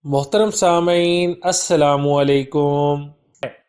मोहतरम सामीन अस्सलाम वालेकुम।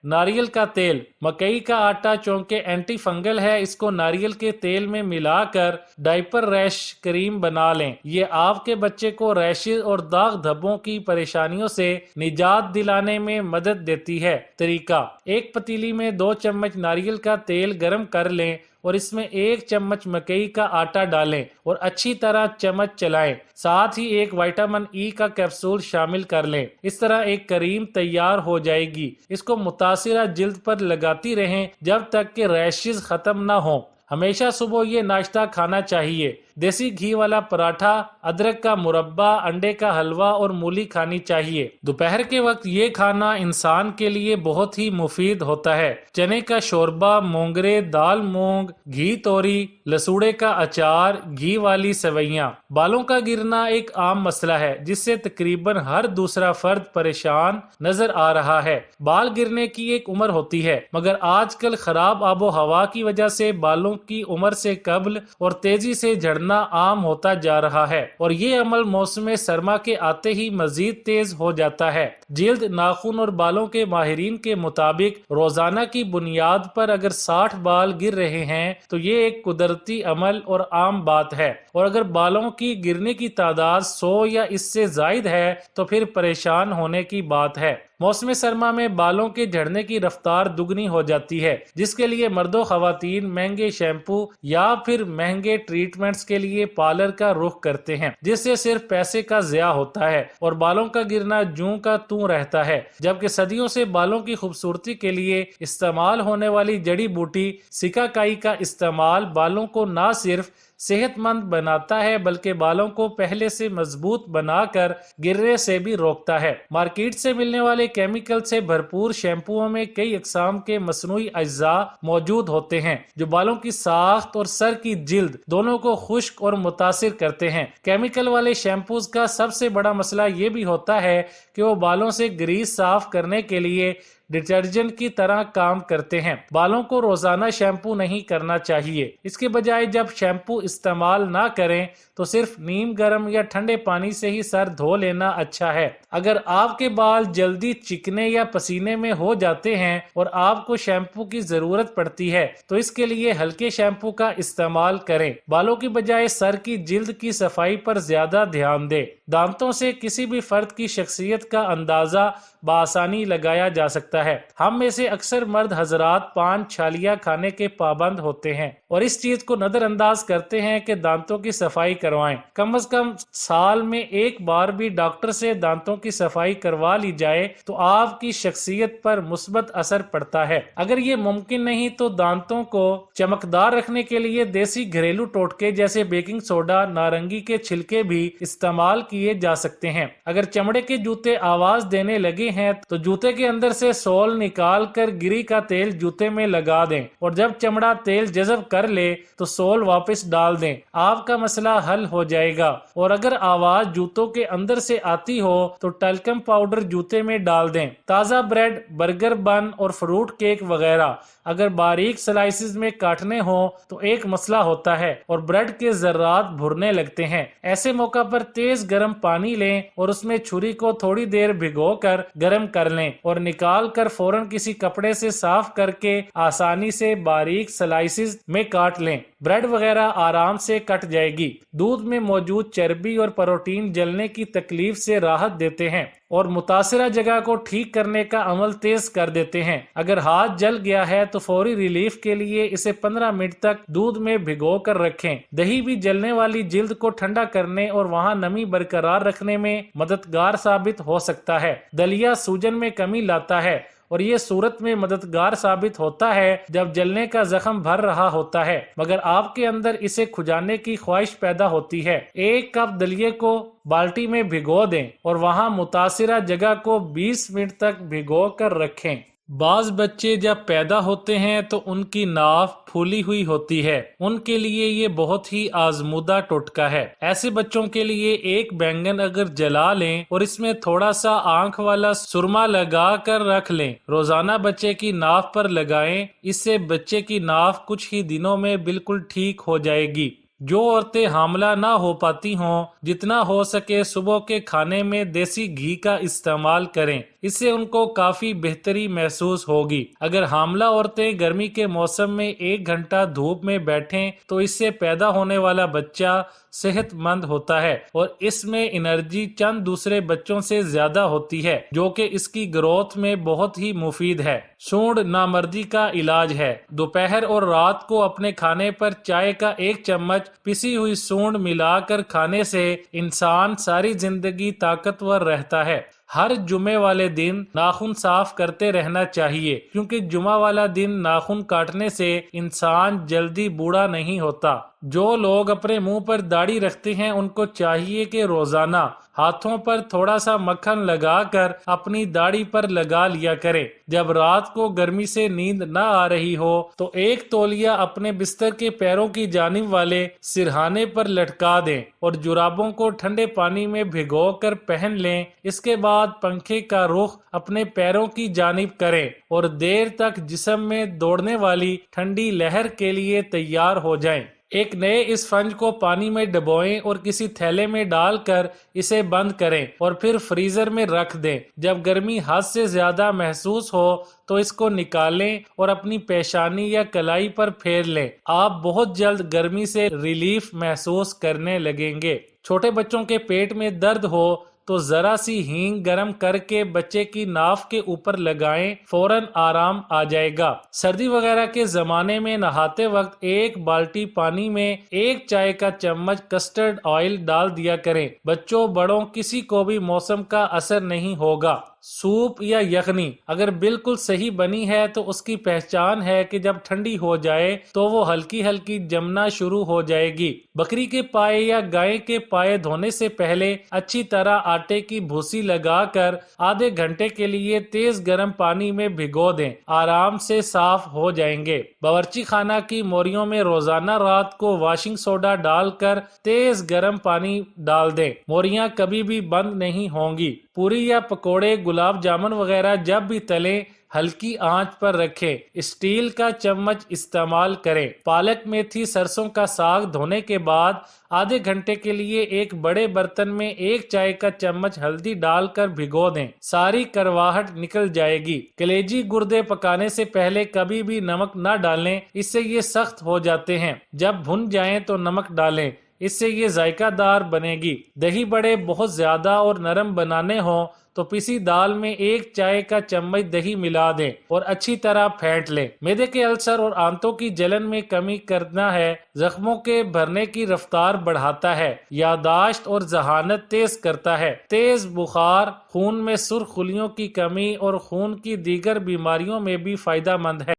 नारियल का तेल, मकई का आटा चूंकि एंटी फंगल है, इसको नारियल के तेल में मिलाकर डायपर रैश क्रीम बना लें। ये आपके बच्चे को रैशेज और दाग धब्बों की परेशानियों से निजात दिलाने में मदद देती है। तरीका: एक पतीली में 2 चम्मच नारियल का तेल गर्म कर लें और इसमें 1 चम्मच मकई का आटा डालें और अच्छी तरह चम्मच चलाएं। साथ ही एक विटामिन ई का कैप्सूल शामिल कर लें। इस तरह एक क्रीम तैयार हो जाएगी। इसको मुतासिरा जिल्द पर लगाती रहें जब तक कि रैशेज खत्म ना हो। हमेशा सुबह ये नाश्ता खाना चाहिए। देसी घी वाला पराठा, अदरक का मुरब्बा, अंडे का हलवा और मूली खानी चाहिए। दोपहर के वक्त ये खाना इंसान के लिए बहुत ही मुफीद होता है। चने का शोरबा, मोंगरे, दाल मूंग, घी तोरी, लसूड़े का अचार, घी वाली सेवइयां। बालों का गिरना एक आम मसला है जिससे तकरीबन हर दूसरा फर्द परेशान नजर आ रहा है। बाल गिरने की एक उम्र होती है, मगर आजकल खराब आबो हवा की वजह से बालों की उम्र से कब्ल और तेजी से झड़ना आम होता जा रहा है और ये अमल मौसम सरमा के आते ही मजीद तेज हो जाता है। जिल्द, नाखून और बालों के माहिरीन के मुताबिक रोजाना की बुनियाद पर अगर 60 बाल गिर रहे हैं तो ये एक कुदरती अमल और आम बात है, और अगर बालों की गिरने की तादाद 100 या इससे जायद है तो फिर परेशान होने की बात है। मौसम सरमा में बालों के झड़ने की रफ्तार दुगनी हो जाती है, जिसके लिए मर्दो खवातीन महंगे शैम्पू या फिर महंगे ट्रीटमेंट्स के लिए पार्लर का रुख करते हैं, जिससे सिर्फ पैसे का ज़िया होता है और बालों का गिरना जूं का तूं रहता है। जबकि सदियों से बालों की खूबसूरती के लिए इस्तेमाल होने वाली जड़ी बूटी सिकाकाई का इस्तेमाल बालों को न सिर्फ सेहतमंद बनाता है बल्कि बालों को पहले से मजबूत बनाकर गिरने से भी रोकता है। मार्केट से मिलने वाले केमिकल से भरपूर शैम्पुओं में कई अक़साम के मसनूई अज्जा मौजूद होते हैं जो बालों की साख्त और सर की जिल्द दोनों को खुश्क और मुतासिर करते हैं। केमिकल वाले शैम्पूज का सबसे बड़ा मसला ये भी होता है कि वो बालों से ग्रीस साफ करने के लिए डिटर्जेंट की तरह काम करते हैं। बालों को रोजाना शैम्पू नहीं करना चाहिए। इसके बजाय जब शैम्पू इस्तेमाल ना करें तो सिर्फ नीम गर्म या ठंडे पानी से ही सर धो लेना अच्छा है। अगर आपके बाल जल्दी चिकने या पसीने में हो जाते हैं और आपको शैम्पू की जरूरत पड़ती है तो इसके लिए हल्के शैम्पू का इस्तेमाल करें। बालों की बजाय सर की जिल्द की सफाई पर ज्यादा ध्यान दें। दांतों से किसी भी फर्द की शख्सियत का अंदाजा बआसानी लगाया जा सकता है। हम में से अक्सर मर्द हजरात पान छालियां खाने के पाबंद होते हैं और इस चीज को नजरअंदाज करते हैं कि दांतों की सफाई करवाएं। कम से कम साल में एक बार भी डॉक्टर से दांतों की सफाई करवा ली जाए तो आपकी शख्सियत पर मुस्बत असर पड़ता है। अगर ये मुमकिन नहीं तो दांतों को चमकदार रखने के लिए देसी घरेलू टोटके जैसे बेकिंग सोडा, नारंगी के छिलके भी इस्तेमाल किए जा सकते हैं। अगर चमड़े के जूते आवाज देने लगे हैं तो जूते के अंदर से सोल निकाल कर गिरी का तेल जूते में लगा दें और जब चमड़ा तेल जज़ब कर ले तो सोल वापस डाल दें। आपका मसला हल हो जाएगा। और अगर आवाज जूतों के अंदर से आती हो तो टल्कम पाउडर जूते में डाल दें। ताज़ा ब्रेड, बर्गर बन और फ्रूट केक वगैरह अगर बारीक स्लाइसिस में काटने हो तो एक मसला होता है और ब्रेड के जर्रात भुरने लगते हैं। ऐसे मौका पर तेज गर्म पानी लें और उसमें छुरी को थोड़ी देर भिगोकर गर्म कर लें और निकाल कर फौरन किसी कपड़े से साफ करके आसानी से बारीक स्लाइसिस में काट लें। ब्रेड वगैरह आराम से कट जाएगी। दूध में मौजूद चर्बी और प्रोटीन जलने की तकलीफ से राहत देते हैं और मुतासिरा जगह को ठीक करने का अमल तेज कर देते हैं। अगर हाथ जल गया है तो फौरी रिलीफ के लिए इसे 15 मिनट तक दूध में भिगो कर रखें। दही भी जलने वाली जिल्द को ठंडा करने और वहां नमी बरकरार रखने में मददगार साबित हो सकता है। दलिया सूजन में कमी लाता है और ये सूरत में मददगार साबित होता है जब जलने का जख्म भर रहा होता है मगर आपके अंदर इसे खुजाने की ख्वाहिश पैदा होती है। 1 कप दलिये को बाल्टी में भिगो दें और वहां मुतासिरा जगह को 20 मिनट तक भिगो कर रखें। बाज बच्चे जब पैदा होते हैं तो उनकी नाफ फूली हुई होती है। उनके लिए ये बहुत ही आजमूदा टोटका है। ऐसे बच्चों के लिए एक बैंगन अगर जला लें और इसमें थोड़ा सा आंख वाला सुरमा लगा कर रख लें, रोजाना बच्चे की नाफ पर लगाएं। इससे बच्चे की नाफ कुछ ही दिनों में बिल्कुल ठीक हो जाएगी। جو عورتیں حاملہ نہ ہو پاتی ہوں جتنا ہو سکے صبح کے کھانے میں دیسی گھی کا استعمال کریں، اس سے ان کو کافی بہتری محسوس ہوگی۔ اگر حاملہ عورتیں گرمی کے موسم میں 1 گھنٹہ دھوپ میں بیٹھیں تو اس سے پیدا ہونے والا بچہ صحت مند ہوتا ہے اور اس میں انرجی چند دوسرے بچوں سے زیادہ ہوتی ہے، جو کہ اس کی گروتھ میں بہت ہی مفید ہے۔ سونڈ نامردی کا علاج ہے۔ دوپہر اور رات کو اپنے کھانے پر چائے کا 1 چمچ پسی ہوئی سونڈ ملا کر کھانے سے انسان ساری زندگی طاقتور رہتا ہے۔ ہر جمعے والے دن ناخن صاف کرتے رہنا چاہیے، کیونکہ جمعہ والا دن ناخن کاٹنے سے انسان جلدی بوڑھا نہیں ہوتا۔ جو لوگ اپنے منہ پر داڑھی رکھتے ہیں ان کو چاہیے کہ روزانہ ہاتھوں پر تھوڑا سا مکھن لگا کر اپنی داڑھی پر لگا لیا کریں۔ جب رات کو گرمی سے نیند نہ آ رہی ہو تو 1 تولیہ اپنے بستر کے پیروں کی جانب والے سرہانے پر لٹکا دیں اور جرابوں کو ٹھنڈے پانی میں بھگو کر پہن لیں۔ اس کے بعد پنکھے کا رخ اپنے پیروں کی جانب کریں اور دیر تک جسم میں دوڑنے والی ٹھنڈی لہر کے لیے تیار ہو جائیں۔ ایک نئے اسفنج کو پانی میں ڈبوئیں اور کسی تھیلے میں ڈال کر اسے بند کریں اور پھر فریزر میں رکھ دیں۔ جب گرمی حد سے زیادہ محسوس ہو تو اس کو نکالیں اور اپنی پیشانی یا کلائی پر پھیر لیں۔ آپ بہت جلد گرمی سے ریلیف محسوس کرنے لگیں گے۔ چھوٹے بچوں کے پیٹ میں درد ہو تو ذرا سی ہینگ گرم کر کے بچے کی ناف کے اوپر لگائیں، فوراً آرام آ جائے گا۔ سردی وغیرہ کے زمانے میں نہاتے وقت 1 بالٹی پانی میں 1 چائے کا چمچ کسٹرڈ آئل ڈال دیا کریں۔ بچوں بڑوں کسی کو بھی موسم کا اثر نہیں ہوگا۔ سوپ یا یخنی اگر بالکل صحیح بنی ہے تو اس کی پہچان ہے کہ جب ٹھنڈی ہو جائے تو وہ ہلکی ہلکی جمنا شروع ہو جائے گی۔ بکری کے پائے یا گائے کے پائے دھونے سے پہلے اچھی طرح آٹے کی بھوسی لگا کر آدھے گھنٹے کے لیے تیز گرم پانی میں بھگو دیں، آرام سے صاف ہو جائیں گے۔ باورچی خانہ کی موریوں میں روزانہ رات کو واشنگ سوڈا ڈال کر تیز گرم پانی ڈال دیں، موریاں کبھی بھی بند نہیں ہوں گی۔ پوری یا پکوڑے، گلاب جامن وغیرہ جب بھی تلیں ہلکی آنچ پر رکھیں، اسٹیل کا چمچ استعمال کریں۔ پالک، میتھی، سرسوں کا ساگ دھونے کے بعد آدھے گھنٹے کے لیے ایک بڑے برتن میں 1 چائے کا چمچ ہلدی ڈال کر بھگو دیں، ساری کرواہٹ نکل جائے گی۔ کلیجی گردے پکانے سے پہلے کبھی بھی نمک نہ ڈالیں، اس سے یہ سخت ہو جاتے ہیں۔ جب بھن جائیں تو نمک ڈالیں، اس سے یہ ذائقہ دار بنے گی۔ دہی بڑے بہت زیادہ اور نرم بنانے ہوں تو پسی دال میں 1 چائے کا چمچ دہی ملا دیں اور اچھی طرح پھینٹ لیں۔ معدے کے السر اور آنتوں کی جلن میں کمی کرنا ہے، زخموں کے بھرنے کی رفتار بڑھاتا ہے، یادداشت اور ذہانت تیز کرتا ہے۔ تیز بخار خون میں سرخ خلیوں کی کمی اور خون کی دیگر بیماریوں میں بھی فائدہ مند ہے۔